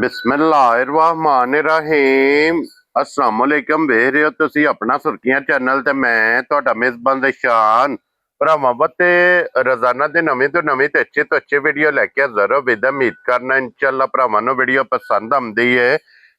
बिस्मिल्लाहिर्रहमानिर्रहीम अस्सलाम वालेकुम। ਵੇਖ ਰਹੇ ਹੋ ਤੁਸੀਂ ਆਪਣਾ ਸੁਰਖੀਆਂ ਚੈਨਲ ਤੇ ਮੈਂ ਤੁਹਾਡਾ ਮੇਜ਼ਬਾਨ ਨਿਸ਼ਾਨ ਭਰਾਵਾਂ ਤੇ ਰੋਜ਼ਾਨਾ ਦੇ ਨਵੇਂ ਤੋਂ ਅੱਛੇ ਵੀਡੀਓ ਲੈ ਕੇ ਹਾਜ਼ਰ ਹਾਂ। ਵਿਦ ਉਮੀਦ ਕਰਨਾ ਇਨਸ਼ਾਅੱਲਾ ਭਰਾਵਾਂ ਨੂੰ ਵੀਡੀਓ ਪਸੰਦ ਆਉਂਦੀ ਹੈ।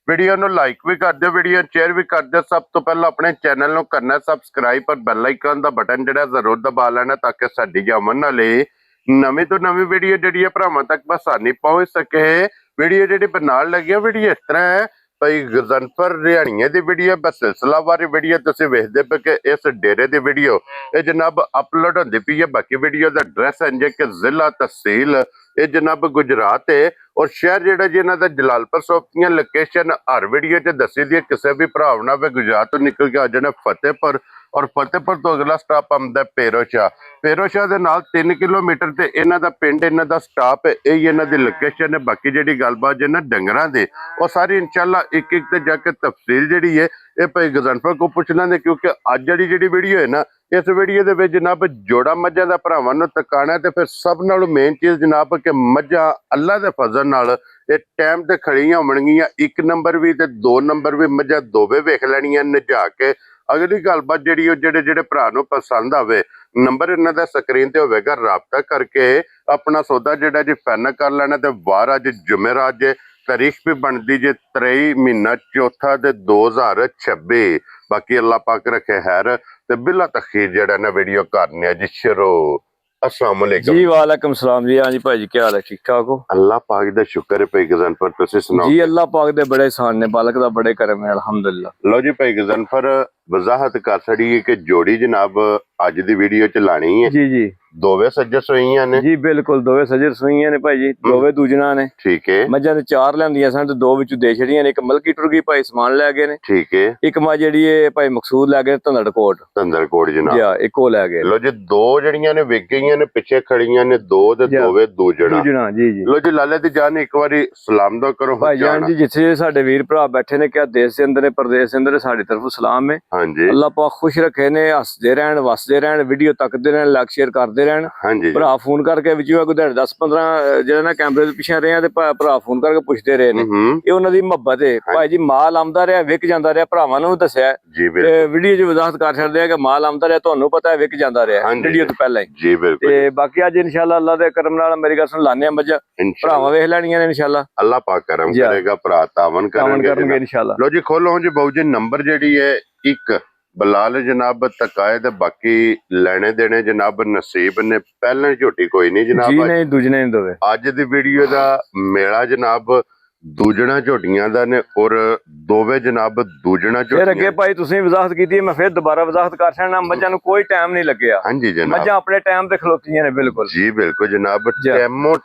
ਵੀਡੀਓ ਨੂੰ ਲਾਈਕ ਵੀ ਕਰ ਦਿਓ, ਵੀਡੀਓ ਸ਼ੇਅਰ ਵੀ ਕਰ ਦਿਓ। ਸਭ ਤੋਂ ਪਹਿਲਾਂ ਆਪਣੇ ਚੈਨਲ ਨੂੰ ਕਰਨਾ ਸਬਸਕ੍ਰਾਈਬ ਔਰ ਬੈਲ ਆਈਕਨ ਦਾ ਬਟਨ ਜਿਹੜਾ ਜ਼ਰੂਰ ਦਬਾ ਲੈਣਾ ਤਾਂ ਕਿ ਸਾਡੀ ਜਾਮਨ ਵਾਲੇ ਨਵੀਂ ਤੋਂ ਨਵੀਂ ਵੀਡੀਓ ਜਿਹੜੀ ਹੈ ਭਰਾਵਾਂ ਤੱਕ ਆਸਾਨੀ ਪਹੁੰਚ ਸਕੇ। ਵੀਡੀਓ ਜਿਹੜੀ ਬਣਾਉਣ ਲੱਗਿਆ ਵੀਡੀਓ ਇਸ ਤਰ੍ਹਾਂ ਹੈ ਭਾਈ ਗਜ਼ਨਫਰ ਰਿਆਣੀਏ ਦੀ ਵੀਡੀਓ ਸਿਲਸਿਲਾਵਾਰ ਵੀਡੀਓ ਤੁਸੀਂ ਵੇਖਦੇ ਪਏ ਕਿ ਇਸ ਡੇਰੇ ਦੀ ਵੀਡੀਓ ਇਹ ਜਨਾਬ ਅਪਲੋਡ ਹੁੰਦੀ ਪਈ ਹੈ। ਬਾਕੀ ਵੀਡੀਓ ਦਾ ਐਡਰੈਸ ਹੈ ਕਿ ਜ਼ਿਲ੍ਹਾ ਤਹਿਸੀਲ ਇਹ ਜਨਾਬ ਗੁਜਰਾਤ ਹੈ ਔਰ ਸ਼ਹਿਰ ਜਿਹੜਾ ਜੀ ਇਹਨਾਂ ਦਾ ਜਲਾਲਪੁਰ ਸੋਪੀਆਂ ਲੋਕੇਸ਼ਨ ਹਰ ਵੀਡੀਓ 'ਚ ਦੱਸੀ ਦੀ ਹੈ। ਕਿਸੇ ਵੀ ਭਰਾ ਨਾਲ ਵੀ ਗੁਜਰਾਤ ਤੋਂ ਨਿਕਲ ਕੇ ਆ ਜਾਣਾ ਫਤਿਹਪੁਰ ਔਰ ਫਤਿਹਪੁਰ ਤੋਂ ਅਗਲਾ ਸਟਾਪ ਆਉਂਦਾ ਪੇਰੋਸ਼ਾ। ਪੇਰੋਸ਼ਾ ਦੇ ਨਾਲ 3 ਕਿਲੋਮੀਟਰ ਤੇ ਇਹਨਾਂ ਦਾ ਪਿੰਡ, ਇਹਨਾਂ ਦਾ ਸਟਾਪ ਹੈ। ਇਹ ਇਹਨਾਂ ਦੀ ਲੋਕੇਸ਼ਨ ਹੈ। ਬਾਕੀ ਜਿਹੜੀ ਗੱਲਬਾਤ ਜੇ ਨਾ ਡੰਗਰਾਂ ਦੇ ਉਹ ਸਾਰੀ ਇਨਸ਼ਾਅੱਲਾ ਇੱਕ ਇੱਕ ਤੇ ਜਾ ਕੇ ਤਫਸੀਲ ਜਿਹੜੀ ਹੈ ਇਹ ਭਾਈ ਗਜ਼ਨਫਰ ਕੋ ਪੁੱਛ ਲੈਂਦੇ, ਕਿਉਂਕਿ ਅੱਜ ਜਿਹੜੀ ਵੀਡੀਓ ਹੈ ਨਾ ਇਸ ਵੀਡੀਓ ਦੇ ਵਿੱਚ ਜਨਾਬ ਜੋੜਾ ਮੱਝਾਂ ਦਾ ਭਰਾਵਾਂ ਨੂੰ ਤਕਾਣਾ ਤੇ ਫਿਰ ਸਭ ਨਾਲੋਂ ਮੇਨ ਚੀਜ਼ ਜਨਾਬ ਕਿ ਮੱਝਾਂ ਅੱਲਾ ਦੇ ਫਜ਼ਲ ਨਾਲ ਇਹ ਟਾਈਮ ਤੇ ਖੜੀਆਂ ਹੋਣਗੀਆਂ। 1 ਨੰਬਰ ਵੀ ਤੇ 2 ਨੰਬਰ ਵੀ ਮੱਝਾਂ ਦੋਵੇਂ ਵੇਖ ਲੈਣੀਆਂ ਨਜਾ ਕੇ। ਅਗਲੀ ਗੱਲਬਾਤ ਜਿਹੜੀ ਉਹ ਜਿਹੜੇ ਭਰਾ ਨੂੰ ਪਸੰਦ ਆਵੇ ਨੰਬਰ ਇਹਨਾਂ ਦਾ ਸਕਰੀਨ ਤੇ ਹੋਵੇਗਾ, ਰਾਬਤਾ ਕਰਕੇ ਆਪਣਾ ਸੌਦਾ ਜਿਹੜਾ ਜੀ ਫਾਈਨਲ ਕਰ ਲੈਣਾ। ਤੇ ਵਾਰ ਅੱਜ ਜੁਮੇਰਾਤ ਜੇ ਤਾਰੀਖ ਵੀ ਬਣਦੀ ਜੇ 23 ਮਹੀਨਾ ਚੌਥਾ ਤੇ 2026। ਬਾਕੀ ਅੱਲਾਹ ਪਾਕ ਰੱਖੇ ਖੈਰ ਤੇ ਬਿਲਾ ਤਖੀਰ ਜਿਹੜਾ ਨਾ ਵੀਡੀਓ ਕਰਨੀ ਹੈ ਜੀ ਸ਼ੁਰੂ। अस्सलाम वालेकुम जी। वालेकुम सलाम जी। हाँ जी भाई जी, क्या हाल है? ठीक ठाक हो? अल्लाह पाक दा शुक्र है भाई गज़नफर, तुसी सुनाओ जी। अल्लाह पाक दे बड़े एहसान ने, बालक दा बड़े करम है अल्हम्दुलिल्लाह। लो जी भाई गज़नफर वजाहत कर छड़ी है कि जोड़ी जनाब अज दी वीडियो च लानी है। जी जी दोवे सज्जर सोईयां ने जी बिल्कुल दोवे सज्जर सोईयां ने भाई जी, दोवे दूजना ने। ठीक है। मझां ते 4 लियांदियां सन ते 2 विचों दे छड़ियां ने। एक मलकी टुर गई भाई, समान लै गए ने। ठीक है। एक मझ जेहड़ी है भाई मकसूद लै गए धंदड़कोट जनाब जी। एक ओ लै गए। लो जी 2 जड़ियां ने विक गईयां ने, पिछे खड़ियां ने 2 ते दोवे दूजना जी जी। लो जी लाले दी जान एक बारी सलाम दो करो भाई जान जी। जिथे साडे वीर भरा बैठे ने, क्या देश दे अंदर प्रदेश दे अंदर, साडी तरफों सलाम है। हां जी। अल्लाह पाक खुश रखे ने, हसदे रहन वसदे रहन, वीडियो तकदे रहन, लाइक शेयर करदे रहन। हां जी। भरा फोन करके विचों कोई 10-15 ਜਿਹੜਾ ਨਾ ਕੈਮਰੇ ਦੇ ਪਿੱਛੇ ਰਹੇ ਆ ਤੇ ਭਰਾ ਫੋਨ ਕਰਕੇ ਪੁੱਛਦੇ ਰਹੇ ਨੇ। ਇਹ ਉਹਨਾਂ ਦੀ ਮੁਹੱਬਤ ਹੈ ਭਾਈ ਜੀ। ਮਾਲ ਆਉਂਦਾ ਰਿਹਾ, ਵਿਕ ਜਾਂਦਾ ਰਿਹਾ, ਭਰਾਵਾਂ ਨੂੰ ਦੱਸਿਆ ਜੀ। ਵੀਡੀਓ 'ਚ ਵਜ਼ਾਹਤ ਕਰ ਛੱਡਦੇ ਆ ਕਿ ਮਾਲ ਆਉਂਦਾ ਰਿਹਾ, ਤੁਹਾਨੂੰ ਪਤਾ ਹੈ ਵਿਕ ਜਾਂਦਾ ਰਿਹਾ ਵੀਡੀਓ ਤੋਂ ਪਹਿਲਾਂ ਹੀ ਜੀ। ਬਿਲਕੁਲ। ਤੇ ਬਾਕੀ ਅੱਜ ਇਨਸ਼ਾਅੱਲਾ ਅੱਲਾਹ ਦੇ ਕਰਮ ਨਾਲ ਮੇਰੀ ਗੱਲ ਸੁਣ ਲਾਣੇ ਆ ਮੱਝਾਂ, ਭਰਾਵਾਂ ਵੇਖ ਲੈਣੀਆਂ ਨੇ ਇਨਸ਼ਾਅੱਲਾ। ਅੱਲਾਹ ਪਾਕ ਕਰਮ ਕਰੇਗਾ, ਭਰਾ ਤਾਵਨ ਕਰਨਗੇ ਇਨਸ਼ਾਅੱਲਾ। ਲੋ ਜੀ ਖੋਲੋ ਜੀ ਬਾਊ ਜੀ ਨੰਬਰ ਜਿਹੜੀ ਹੈ 1 ਬਲਾਲ ਜਨਾਬ ਤਕਾਏ ਤੇ ਬਾਕੀ ਲੈਣੇ ਦੇਣੇ ਜਨਾਬ ਨਸੀਬ ਨੇ। ਪਹਿਲਾਂ ਝੋਟੀ ਕੋਈ ਨਹੀਂ ਜਨਾਬ ਜੀ, ਨਹੀਂ ਦੂਜਣੇ ਨਹੀਂ ਦੋਵੇ। ਅੱਜ ਦੀ ਵੀਡੀਓ ਦਾ ਮੇਲਾ ਜਨਾਬ ਦੂਜਣਾ ਝੋਟੀਆਂ ਦਾ ਨੇ ਔਰ ਦੋਵੇਂ ਜਨਾਬ ਦੂਜਣਾ ਝੋਟੀਆਂ। ਫਿਰ ਅੱਗੇ ਭਾਈ ਤੁਸੀਂ ਵਜ਼ਾਹਤ ਕੀਤੀ, ਮੈਂ ਫਿਰ ਦੁਬਾਰਾ ਵਜ਼ਾਹਤ ਕਰ ਛੱਡਣਾ। ਮੱਝਾਂ ਨੂੰ ਕੋਈ ਟਾਈਮ ਨਹੀਂ ਲੱਗਿਆ। ਹਾਂਜੀ ਜਨਾਬ। ਮੱਝਾਂ ਆਪਣੇ ਟਾਈਮ ਤੇ ਖਲੋਤੀਆਂ ਨੇ ਬਿਲਕੁਲ ਜੀ ਬਿਲਕੁਲ ਜਨਾਬ। ਟਾਈਮੋ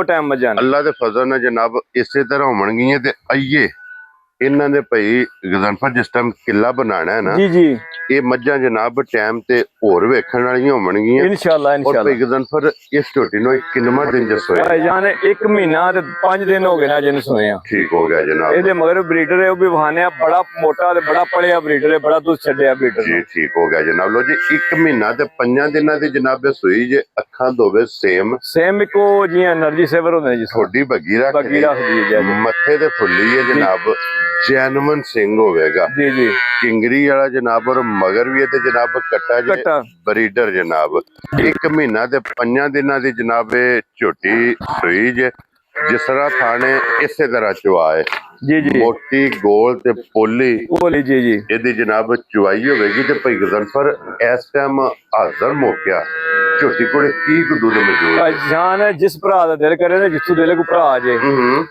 ਟਾਈਮ ਮੱਝਾਂ ਅੱਲਾਹ ਦੇ ਫਜ਼ਲ ਨਾਲ ਜਨਾਬ ਇਸੇ ਤਰ੍ਹਾਂ ਹੋਣਗੀਆਂ। ਤੇ ਆਈਏ ਇਹਨਾਂ ਦੇ ਭਾਈ ਗਜ਼ਨਫਰ ਜਿਸ ਟਾਈਮ ਕਿਲਾ ਬਣਾਣਾ ਹੈ ਨਾ ਜੀ ਇਹ ਮੱਝਾਂ ਜਨਾਬ ਟਾਈਮ ਤੇ ਹੋਰ ਵੇਖਣ ਵਾਲੀਆਂ ਹੋਣਗੀਆਂ ਇਨਸ਼ਾਅੱਲਾ। ਔਰ ਭਾਈ ਗਜ਼ਨਫਰ ਇਸ ਝੋਟੀ ਨੂੰ ਕਿੰਨਾ ਦਿਨ ਚ ਸੋਇਆ? ਭਾਈ ਜਾਨ 1 ਮਹੀਨਾ ਤੇ 5 ਦਿਨ ਹੋ ਗਏ ਨਾ ਜਿਹਨੂੰ ਸੋਏ ਆ। ਠੀਕ ਹੋ ਗਿਆ ਜਨਾਬ। ਇਹਦੇ ਮਗਰ ਬਰੀਡਰ ਹੈ, ਉਹ ਵੀ ਵਹਾਨੇ ਆ, ਬੜਾ ਮੋਟਾ ਤੇ ਬੜਾ ਪੜਿਆ ਬਰੀਡਰ ਹੈ, ਬੜਾ ਦੁੱਧ ਛੱਡਿਆ ਬਰੀਡਰ ਜੀ। ਠੀਕ ਹੋ ਗਿਆ ਜਨਾਬ। ਲੋ ਜੀ 1 ਮਹੀਨਾ ਤੇ 5 ਦਿਨਾਂ ਦੀ ਜਨਾਬ ਸੂਈ ਜੇ। ਅੱਖਾਂ ਦੋਵੇਂ ਸੇਮ ਇੱਕੋ ਜੀ એનર્ਜੀ ਸੇਵਰ ਹੁੰਦੇ ਜੀ। ਥੋੜੀ ਬੱਗੀ ਰੱਖਦੀ ਹੈ, ਮੱਥੇ ਤੇ ਫੁੱਲੀ ਹੈ ਜਨਾਬ, ਜੈਨੂਨ ਸਿੰਘ ਹੋਵੇਗਾ ਜੀ ਜੀ। ਕਿੰਗਰੀ ਵਾਲਾ ਜਨਾਬ ਔਰ ਮਗਰ ਵੀ ਤੇ ਜਨਾਬ ਕੱਟਾ ਜੇ ਬਰੀਡਰ ਜਨਾਬ। 1 ਮਹੀਨਾ ਤੇ 5 ਦਿਨਾਂ ਦੀ ਜਨਾਬ ਇਹ ਝੋਟੀ ਸੂਈ ਜੇ। ਜਿਸ ਤਰ੍ਹਾਂ ਥਾਣੇ ਇਸੇ ਤਰ੍ਹਾਂ ਚੁਆਏ ਜੀ ਜੀ। ਮੋਟੀ ਗੋਲ ਤੇ ਪੋਲੀ ਜੀ ਜੀ। ਇਹਦੀ ਜਨਾਬ ਚੁਆਈ ਹੋਵੇਗੀ। ਤੇ ਭਾਈ ਗਜ਼ਨਫਰ ਇਸ ਟਾਈਮ ਹਾਜ਼ਰ ਮੌਕਿਆ ਝੋਟੀ ਕੋਲੇ ਕੀ ਕੁ ਦੁੱਧ ਮੌਜੂਦ ਜਾਨ? ਜਿਸ ਭਰਾ ਦਾ ਦਿਲ ਕਰੇ ਨਾ, ਜਿੱਥੋਂ ਦਿਲ ਕੋ ਭਰਾ ਜੇ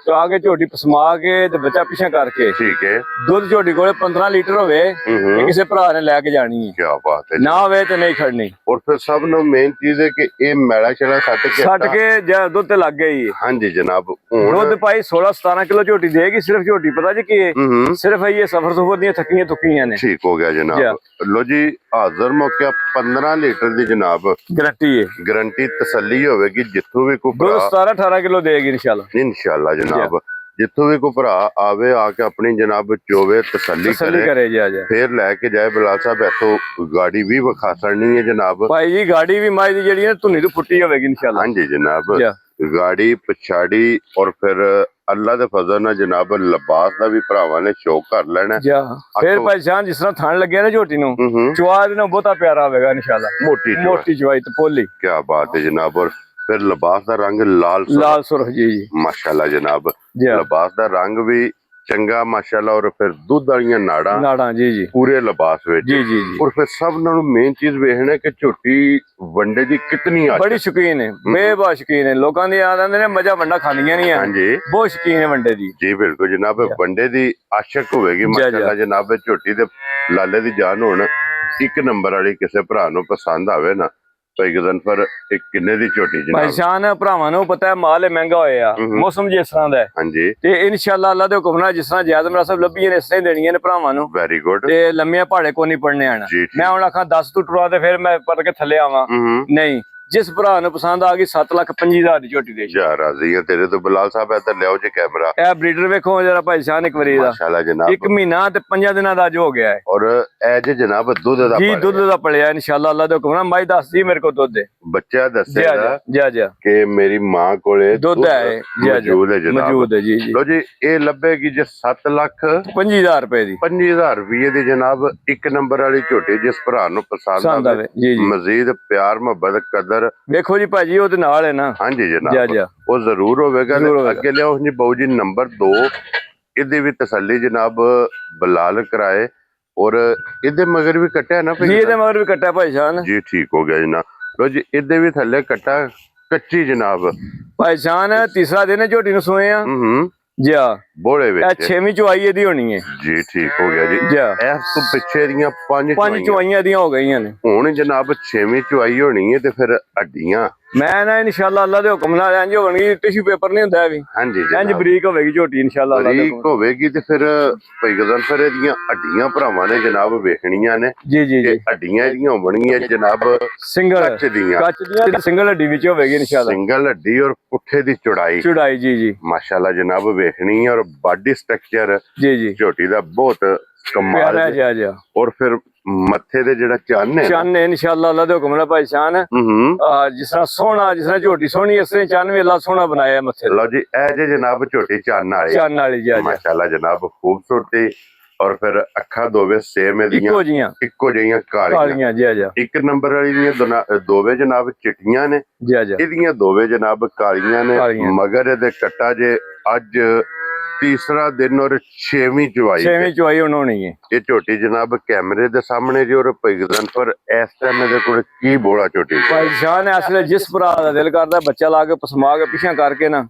ਤੇ ਆ ਕੇ ਝੋਟੀ ਪਸਮਾ ਕੇ ਤੇ ਬੱਚਾ ਪਿੱਛਾ ਕਰਕੇ ਠੀਕ ਹੈ ਦੁੱਧ ਝੋਟੀ ਕੋਲੇ 15 ਲੀਟਰ ਹੋਵੇ ਇਹ ਕਿਸੇ ਭਰਾ ਨੇ ਲੈ ਕੇ ਜਾਣੀ ਹੈ। ਕੀ ਬਾਤ ਹੈ। ਨਾ ਹੋਵੇ ਤੇ ਨਹੀਂ ਖੜਨੀ। ਔਰ ਫਿਰ ਸਭ ਨੂੰ ਮੇਨ ਚੀਜ਼ ਹੈ ਕਿ ਇਹ ਮੈਲਾ ਛੜਾ ਸੱਟ ਕੇ ਦੁੱਧ ਤੇ ਲੱਗ ਗਈ। ਹਾਂਜੀ ਜਨਾਬ। ਦੁੱਧ ਭਾਈ 16-17 ਕਿਲੋ ਝੋਟੀ ਦੇਗੀ। ਸਿਰਫ ਝੋਟੀ ਪਤਾ ਜੀ ਕੀ ਸਿਰਫ ਇਹ ਸਫਰ ਸੁਫਰ ਦੀਆਂ ਥੱਕੀਆਂ ਤੁੱਕੀਆਂ ਨੇ। ਠੀਕ ਹੋ ਗਿਆ ਜਨਾਬ। ਲੋ ਜੀ ਹਾਜ਼ਰ ਮੌਕਿਆ 15 ਲੀਟਰ ਦੀ ਜਨਾਬ ਗਰੰਟੀ ਤਸੱਲੀ ਹੋਵੇਗੀ। ਜਿੱਥੋਂ ਵੀ ਕੋਈ 17-18 ਕਿਲੋ ਦੇਗੀ ਇਨਸ਼ਾਅੱਲਾ ਜਨਾਬ। ਜਿੱਥੋਂ ਵੀ ਕੋਈ ਭਰਾ ਆਵੇ ਆ ਕੇ ਆਪਣੀ ਜਨਾਬ ਚੋਵੇ ਤਸੱਲੀ ਕਰੇ ਫਿਰ ਲੈ ਕੇ ਜਾਏ। ਬਲਾਲ ਸਾਹਿਬ ਇੱਥੋਂ ਗਾੜੀ ਵੀ ਵਿਖਾ ਸਕਣੀ ਹੈ ਜਨਾਬ। ਭਾਈ ਜੀ ਗਾੜੀ ਵੀ ਮਾਈ ਦੀ ਜਿਹੜੀ ਹੈ ਧੁੰਨੀ ਤੋਂ ਫੁੱਟੀ ਹੋਵੇਗੀ ਇਨਸ਼ਾਅੱਲਾ। ਹਾਂਜੀ ਜਨਾਬ। ਗਾੜੀ ਪਛਾੜੀ ਔਰ ਫਿਰ ਅੱਲਾ ਦੇ ਫਜ਼ਲ ਨਾਲ ਜਨਾਬ ਲਿਬਾਸ ਦਾ ਵੀ ਭਰਾਵਾਂ ਨੇ ਸ਼ੌਕ ਕਰ ਲੈਣਾ ਜੀ ਫਿਰ ਭਾਈ ਜਾਨ ਜਿਸ ਤਰ੍ਹਾਂ ਥਣ ਲੱਗਿਆ ਨਾ ਝੋਟੀ ਨੂੰ ਚਵਾ ਦੇ ਨਾਲ ਬਹੁਤਾ ਪਿਆਰਾ ਹੋਵੇਗਾ ਇਨਸ਼ਾਅੱਲਾ ਮੋਟੀ ਚਵਾਈ ਤੇ ਪੋਲੀ ਕੀ ਬਾਤ ਹੈ ਜਨਾਬ ਔਰ ਫਿਰ ਲਿਬਾਸ ਦਾ ਰੰਗ ਲਾਲ ਸੁਰਖ ਜੀ ਮਾਸ਼ਾਅੱਲਾ ਜਨਾਬ ਲਿਬਾਸ ਦਾ ਰੰਗ ਵੀ ਚੰਗਾ ਮਾਸ਼ਾਅੱਲਾ ਔਰ ਫਿਰ ਦੁੱਧ ਵਾਲੀਆਂ ਨਾੜਾਂ ਜੀ ਪੂਰੇ ਲਿਬਾਸ ਵਿੱਚ ਜੀ ਔਰ ਫਿਰ ਸਭ ਨਾਲੋਂ ਮੇਨ ਚੀਜ਼ ਵੇਖਣਾ ਕਿ ਝੋਟੀ ਵੰਡੇ ਦੀ ਕਿਤਨੀ ਆ ਬੜੀ ਸ਼ੌਕੀਨ ਹੈ ਬੇਬਾ ਸ਼ੌਕੀਨ ਹੈ ਲੋਕਾਂ ਦੀ ਯਾਦ ਆਉਂਦੇ ਨੇ ਮਜ਼ਾ ਵੰਡਾ ਖਾਂਦੀਆਂ ਨਹੀਂ ਹਾਂਜੀ ਬਹੁਤ ਸ਼ੌਕੀਨ ਹੈ ਵੰਡੇ ਦੀ ਜੀ ਬਿਲਕੁਲ ਜਨਾਬ ਵੰਡੇ ਦੀ ਆਸ਼ਕ ਹੋਵੇਗੀ ਮਾਸ਼ਾਅੱਲਾ ਜਨਾਬ ਝੋਟੀ ਦੇ ਲਾਲੇ ਦੀ ਜਾਨ ਹੋਣ ਇੱਕ ਨੰਬਰ ਵਾਲੀ ਕਿਸੇ ਭਰਾ ਨੂੰ ਪਸੰਦ ਆਵੇ ਨਾ ਭਾਈ ਗਜ਼ਨਫਰ ਇਹ ਕਿੰਨੇ ਦੀ ਝੋਟੀ ਜਨਾਬ ਭਾਈ ਸ਼ਾਨ ਭਰਾਵਾਂ ਨੂੰ ਪਤਾ ਹੈ ਮਾਲ ਮਹਿੰਗਾ ਹੋਇਆ ਮੌਸਮ ਜਿਸ ਤਰ੍ਹਾਂ ਦਾ ਹਾਂਜੀ ਤੇ ਇਨਸ਼ਾਅੱਲਾ ਅੱਲਾ ਦੇ ਹੁਕਮ ਨਾਲ ਜਿਸ ਤਰ੍ਹਾਂ ਜਾਇਜ਼ ਮਰਾਸਬ ਲੱਭੀਆਂ ਨੇ ਇਸ ਤਰ੍ਹਾਂ ਦੇਣੀਆਂ ਨੇ ਭਰਾਵਾਂ ਨੂੰ ਵੈਰੀ ਗੁੱਡ ਤੇ ਲੰਮੀਆਂ ਪਹਾੜੇ ਕੋ ਨਹੀਂ ਪੜਨੇ ਆਣਾ ਮੈਂ ਹੁਣ ਆਖਾਂ 10 ਤੋਂ ਟੁਰਾ ਤੇ ਫਿਰ ਮੈਂ ਪੜ ਕੇ ਥੱਲੇ ਆਵਾਂ ਨਹੀਂ ਜਿਸ ਭਰਾ ਨੂੰ ਪਸੰਦ ਆ ਗਈ 7,25,000 ਦੀ ਝੋਟੀ ਦੇ ਜਾ ਰਾਜ਼ੀ ਹੈ ਤੇਰੇ ਤੋਂ ਬਲਾਲ ਸਾਹਿਬ ਇੱਧਰ ਲਿਆਓ ਜੀ ਕੈਮਰਾ ਇਹ ਬਰੀਡਰ ਵੇਖੋ ਜਰਾ ਭਾਈ ਸ਼ਾਨ ਇੱਕ ਵਾਰੀ ਦਾ ਮਾਸ਼ਾਅੱਲਾ ਜਨਾਬ 1 ਮਹੀਨਾ ਤੇ 5 ਦਿਨਾਂ ਦਾ ਅੱਜ ਹੋ ਗਿਆ ਹੈ ਔਰ ਇਹ ਜੇ ਜਨਾਬ ਦੁੱਧ ਦਾ ਜੀ ਦੁੱਧ ਦਾ ਪਲਿਆ ਇਨਸ਼ਾਅੱਲਾ ਅੱਲਾ ਦੇ ਹੁਕਮ ਨਾਲ ਮਾਈ ਦੱਸਦੀ ਮੇਰੇ ਕੋ ਦੁੱਧ ਹੈ ਬੱਚਾ ਦੱਸੇਗਾ ਜੀ ਕਿ ਮੇਰੀ ਮਾਂ ਕੋਲੇ ਦੁੱਧ ਹੈ ਮੌਜੂਦ ਹੈ ਜਨਾਬ ਮੌਜੂਦ ਹੈ ਜੀ ਲੋ ਜੀ ਇਹ ਲੱਭੇਗੀ ਜੇ 7,25,000 ਰੁਪਏ ਦੀ 25,000 ਰੁਪਏ ਦੀ ਜਨਾਬ ਇੱਕ ਨੰਬਰ ਵਾਲੀ ਝੋਟੀ ਜਿਸ ਭਰਾ ਨੂੰ ਪਸੰਦ ਆਵੇ ਜੀ ਮਜ਼ੀਦ ਪਿਆਰ ਮੁਹੱਬਤ ਕਦਰ ਵੇਖੋ ਜੀ ਭਾਜੀ ਉਹਦੇ ਨਾਲ ਹੈ ਨਾ ਹਾਂਜੀ ਜਨਾਬ ਉਹ ਜ਼ਰੂਰ ਹੋਵੇਗਾ ਅੱਗੇ ਲਿਆਓ ਜੀ ਬਾਊ ਜੀ ਨੰਬਰ 2 ਇਹਦੀ ਵੀ ਤਸੱਲੀ ਜਨਾਬ ਬਲਾਲ ਕਰਾਏ ਔਰ ਇਹਦੇ ਮਗਰ ਵੀ ਕੱਟਿਆ ਨਾ ਜੀ ਇਹਦੇ ਮਗਰ ਵੀ ਕੱਟਿਆ ਭਾਈ ਜਾਨ ਜੀ ਠੀਕ ਹੋ ਗਿਆ ਜਨਾਬ ਲੋ ਜੀ ਇਹਦੇ ਵੀ ਥੱਲੇ ਕੱਟਾ ਕੱਚੀ ਜਨਾਬ ਭਾਈ ਜਾਨ ਤੀਸਰਾ ਦਿਨ ਝੋਟੀ ਨੂੰ ਸੋਏ ਆ ਜੀ ਬੋਲੇ ਵਿੱਚ ਇਹ 6ਵੀਂ ਚੁਆਈ ਇਹਦੀ ਹੋਣੀ ਹੈ ਜੀ ਠੀਕ ਹੋ ਗਿਆ ਜੀ ਇਸ ਤੋਂ ਪਿੱਛੇ ਦੀਆਂ ਪੰਜ ਚੁਆਈਆਂ ਦੀਆਂ ਹੋ ਗਈਆਂ ਨੇ ਹੁਣ ਜਨਾਬ 6ਵੀਂ ਚੁਆਈ ਹੋਣੀ ਹੈ ਤੇ ਫਿਰ ਹੱਡੀਆਂ ਮੈਂ ਨਾ ਇਨਸ਼ਾਅੱਲਾ ਅੱਲਾ ਦੇ ਹੁਕਮ ਨਾਲ ਇੰਜ ਹੋਣਗੀ ਟਿਸ਼ੂ ਪੇਪਰ ਨਹੀਂ ਹੁੰਦਾ ਵੀ ਹਾਂਜੀ ਇੰਜ ਬਰੀਕ ਹੋਵੇਗੀ ਝੋਟੀ ਇਨਸ਼ਾਅੱਲਾ ਬਰੀਕ ਹੋਵੇਗੀ ਤੇ ਫਿਰ ਭਾਈ ਗਜ਼ਨਫਰ ਇਹਦੀਆਂ ਹੱਡੀਆਂ ਭਰਾਵਾਂ ਨੇ ਜਨਾਬ ਵੇਖਣੀਆਂ ਨੇ ਜੀ ਹੱਡੀਆਂ ਇਹਦੀਆਂ ਹੋਣਗੀਆਂ ਜਨਾਬ ਸਿੰਗਲ ਕੱਚ ਦੀਆਂ ਸਿੰਗਲ ਹੱਡੀ ਵਿੱਚ ਹੋਵੇਗੀ ਇਨਸ਼ਾਅੱਲਾ ਸਿੰਗਲ ਹੱਡੀ ਔਰ ਪੁੱਠੇ ਦੀ ਚੌੜਾਈ ਜੀ ਮਾਸ਼ਾਅੱਲਾ ਜਨਾਬ ਵੇਖਣੀ ਔਰ ਬਾਡੀ ਸਟਰਕਚਰ ਜੀ ਝੋਟੀ ਦਾ ਬਹੁਤ ਕਮਾਲ ਹੈ ਜੀ ਔਰ ਫਿਰ ਮੱਥੇ ਦੇ ਜਿਹੜਾ ਚੰਨ ਹੈ ਇਨਸ਼ਾਅੱਲਾ ਅੱਲਾ ਦੇ ਹੁਕਮ ਨਾਲ ਭਾਈ ਸ਼ਾਨ ਜਿਸ ਤਰ੍ਹਾਂ ਸੋਹਣਾ ਜਿਸ ਤਰ੍ਹਾਂ ਝੋਟੀ ਸੋਹਣੀ ਇਸ ਤਰ੍ਹਾਂ ਚੰਨ ਵੀ ਅੱਲਾ ਸੋਹਣਾ ਬਣਾਇਆ ਮੱਥੇ ਲਓ ਜੀ ਇਹ ਜੇ ਜਨਾਬ ਝੋਟੀ ਚੰਨ ਵਾਲੀ ਜੀ ਮਾਸ਼ਾਅੱਲਾ ਜਨਾਬ ਖੂਬਸੂਰਤੀ ਔਰ ਫਿਰ ਅੱਖਾਂ ਦੋਵੇਂ ਸੇਮ ਇਹਦੀਆਂ ਇੱਕੋ ਜਿਹੀਆਂ ਕਾਲੀਆਂ ਜੀ ਇੱਕ ਨੰਬਰ ਵਾਲੀ ਦੀਆਂ ਦੋਵੇਂ ਜਨਾਬ ਚਿੱਟੀਆਂ ਨੇ ਜੀ ਇਹਦੀਆਂ ਦੋਵੇਂ ਜਨਾਬ ਕਾਲੀਆਂ ਨੇ ਮਗਰ ਇਹਦੇ ਕੱਟਾ ਜੇ ਅੱਜ ਤੀਸਰਾ ਦਿਨ ਔਰ 6ਵੀਂ ਚੁਆਈ ਹੋਣੀ ਹੈ ਇਹ ਝੋਟੀ ਜਨਾਬ ਕੈਮਰੇ ਦੇ ਸਾਹਮਣੇ ਜੀ ਔਰ ਭਾਈ ਗਜ਼ਨਫਰ ਇਸ ਟਾਈਮ ਇਹਦੇ ਕੋਲ ਕੀ ਬੋਲਾ ਝੋਟੀ ਭਾਈ ਸ਼ਾਨ ਅਸਲੇ ਜਿਸ ਭਰਾ ਦਾ ਦਿਲ ਕਰਦਾ ਬੱਚਾ ਲਾ ਕੇ ਪਸਮਾ ਕੇ ਪਿੱਛਾ ਕਰਕੇ ਨਾ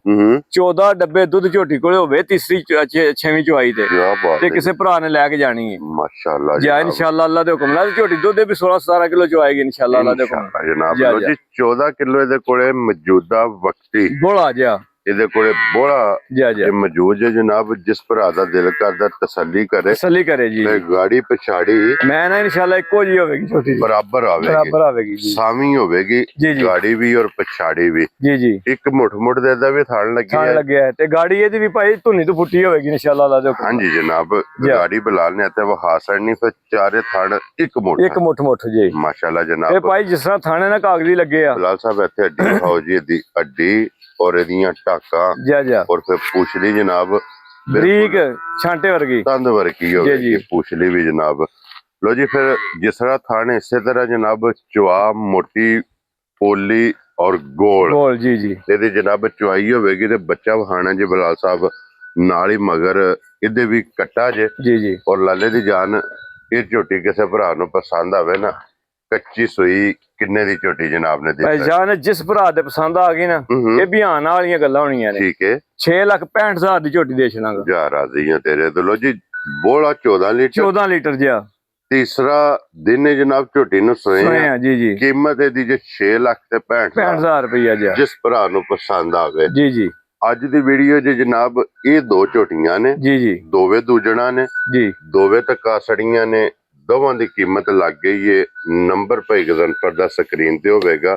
14 ਡੱਬੇ ਦੁੱਧ ਝੋਟੀ ਕੋਲੇ ਹੋਵੇ ਤੀਸਰੀ 6ਵੀਂ ਚੁਆਈ ਤੇ ਕਿਸੇ ਭਰਾ ਨੇ ਲੈ ਕੇ ਜਾਣੀ ਹੈ ਮਾਸ਼ਾਅੱਲਾ ਜੀ ਇਨਸ਼ਾਅੱਲਾ ਅੱਲਾ ਦੇ ਹੁਕਮ ਨਾਲ ਝੋਟੀ ਦੁੱਧ ਵੀ 16-17 ਕਿਲੋ ਚੁਆਏਗੀ ਇਨਸ਼ਾਅੱਲਾ ਅੱਲਾ ਦੇ ਹੁਕਮ ਜਨਾਬ ਲੋ ਜੀ 14 ਕਿਲੋ ਇਹਦੇ ਕੋਲੇ ਮੌਜੂਦਾ ਵਕਤੀ ਬੋਲਾ ਜਿਆ ਇਹਦੇ ਕੋਲੇ ਬੋਲਾ ਮੌਜੂਦ ਹੈ ਜਨਾਬ ਜਿਸ ਭਰਾ ਦਾ ਦਿਲ ਕਰਦਾ ਤਸੱਲੀ ਕਰੇ ਜੀ ਗਾੜੀ ਪਛਾੜੀ ਮੈਂ ਨਾ ਇਨਸ਼ਾਅੱਲਾ ਇੱਕੋ ਜੀ ਹੋਵੇਗੀ ਛੋਟੀ ਬਰਾਬਰ ਆਵੇਗੀ ਜੀ ਸਾਵੀਂ ਹੋਵੇਗੀ ਗਾੜੀ ਵੀ ਔਰ ਪਛਾੜੀ ਵੀ ਜੀ ਇੱਕ ਮੁੱਠ ਦੇ ਦਾ ਵੀ ਥਣ ਲੱਗਿਆ ਤੇ ਗਾੜੀ ਇਹਦੀ ਵੀ ਭਾਈ ਧੁਨੀ ਤੋਂ ਫੁੱਟੀ ਹੋਵੇਗੀ ਇਨਸ਼ਾਅੱਲਾ ਅੱਲਾ ਦੇ ਹੁਕਮ ਹਾਂਜੀ ਜਨਾਬ ਗਾੜੀ ਬਲਾਲ ਨੇ ਤੇ ਵਹਾ ਸੜਨੀ ਫਿਰ ਚਾਰੇ ਥਣ ਇੱਕ ਮੁੱਠ ਜੀ ਮਾਸ਼ਾਅੱਲਾ ਜਨਾਬ ਇਹ ਭਾਈ ਜਿਸ ਤਰ੍ਹਾਂ ਥਾਣੇ ਨਾ ਕਾਗਜ਼ੀ ਲੱਗੇ ਆ ਬਲਾਲ ਸਾਹਿਬ ਇੱਥੇ ਹੱਡੀ ਖਾਓ ਜੀ ਇਹਦੀ ਹੱਡੀ ਔਰ ਇਹਦੀਆਂ ਟਾਕਾਂ ਔਰ ਫਿਰ ਪੁੱਛਲੀ ਜਨਾਬ ਬਰੀਕ ਛਾਂਟੇ ਵਰਗੀ ਤੰਦ ਵਰਗੀ ਹੋਵੇਗੀ ਪੁੱਛਲੀ ਵੀ ਜਨਾਬ ਲੋ ਜੀ ਫਿਰ ਜਿਸ ਤਰ੍ਹਾਂ ਥਾਣ ਇਸੇ ਤਰ੍ਹਾਂ ਜਨਾਬ ਚੁਆ ਮੋਟੀ ਪੋਲੀ ਔਰ ਗੋਲ ਜੀ ਇਹਦੀ ਜਨਾਬ ਚੁਆਈ ਹੋਵੇਗੀ ਤੇ ਬੱਚਾ ਵਹਾਣਾ ਜੀ ਬਲਾਲ ਸਾਹਿਬ ਨਾਲ ਹੀ ਮਗਰ ਇਹਦੇ ਵੀ ਕੱਟਾ ਜੀ ਔਰ ਲਾਲੇ ਦੀ ਜਾਨ ਇਹ ਝੋਟੀ ਕਿਸੇ ਭਰਾ ਨੂੰ ਪਸੰਦ ਆਵੇ ਨਾ ਕੱਚੀ ਸੂਈ ਕਿੰਨੇ ਦੀ ਝੋਟੀ ਜਨਾਬ ਨੇ ਭਾਈ ਜਾਨ ਜਿਸ ਭਰਾ ਦੇ ਪਸੰਦ ਆ ਗਈ ਨਾ ਇਹ ਬਿਆਨ ਵਾਲੀਆਂ ਗੱਲਾਂ ਹੋਣੀਆਂ ਨੇ ਠੀਕ ਹੈ 6,65,000 ਦੀ ਝੋਟੀ ਦੇ ਛਣਾਗਾ ਜਾ ਰਾਜ਼ੀ ਆ ਤੇਰੇ ਤੋਂ ਲੋ ਜੀ ਬੋਲਾ 14 ਲੀਟਰ ਜਿਆ ਤੀਸਰਾ ਦਿਨ ਹੈ ਜਨਾਬ ਝੋਟੀ ਨੂੰ ਸੋਏ ਆ ਜੀ ਕੀਮਤ ਇਹਦੀ ਜੇ 6,65,000 ਰੁਪਇਆ ਜਿਆ ਜਿਸ ਭਰਾ ਨੂੰ ਪਸੰਦ ਆਵੇ ਜੀ ਅੱਜ ਦੀ ਵੀਡੀਓ 'ਚ ਜਨਾਬ ਇਹ ਦੋ ਝੋਟੀਆਂ ਨੇ ਜੀ ਦੋਵੇਂ ਦੂਜਣਾ ਨੇ ਜੀ ਦੋਵੇਂ ਤਕਾਸੜੀਆਂ ਨੇ ਦੋਵਾਂ ਦੀ ਕੀਮਤ ਲੱਗ ਗਈ ਏ ਨੰਬਰ ਭਾਈ ਗਜ਼ਨਫਰ ਦਾ ਸਕਰੀਨ ਤੇ ਹੋਵੇਗਾ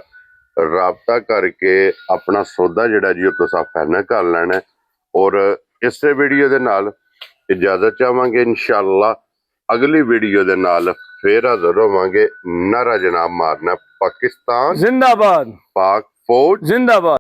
ਰਾਬਤਾ ਕਰਕੇ ਆਪਣਾ ਸੌਦਾ ਜਿਹੜਾ ਜੀ ਉਹ ਤੁਸੀਂ ਫਾਈਨਲ ਕਰ ਲੈਣਾ ਔਰ ਇਸੇ ਵੀਡੀਓ ਦੇ ਨਾਲ ਇਜਾਜ਼ਤ ਚਾਹਾਂਗੇ ਇਨਸ਼ਾਅੱਲਾ ਅਗਲੀ ਵੀਡੀਓ ਦੇ ਨਾਲ ਫੇਰ ਹਾਜ਼ਰ ਹੋਵਾਂਗੇ ਨਾਰਾ ਜਨਾਬ ਮਾਰਨਾ ਪਾਕਿਸਤਾਨ ਜ਼ਿੰਦਾਬਾਦ ਪਾਕ ਫੌਜ ਜ਼ਿੰਦਾਬਾਦ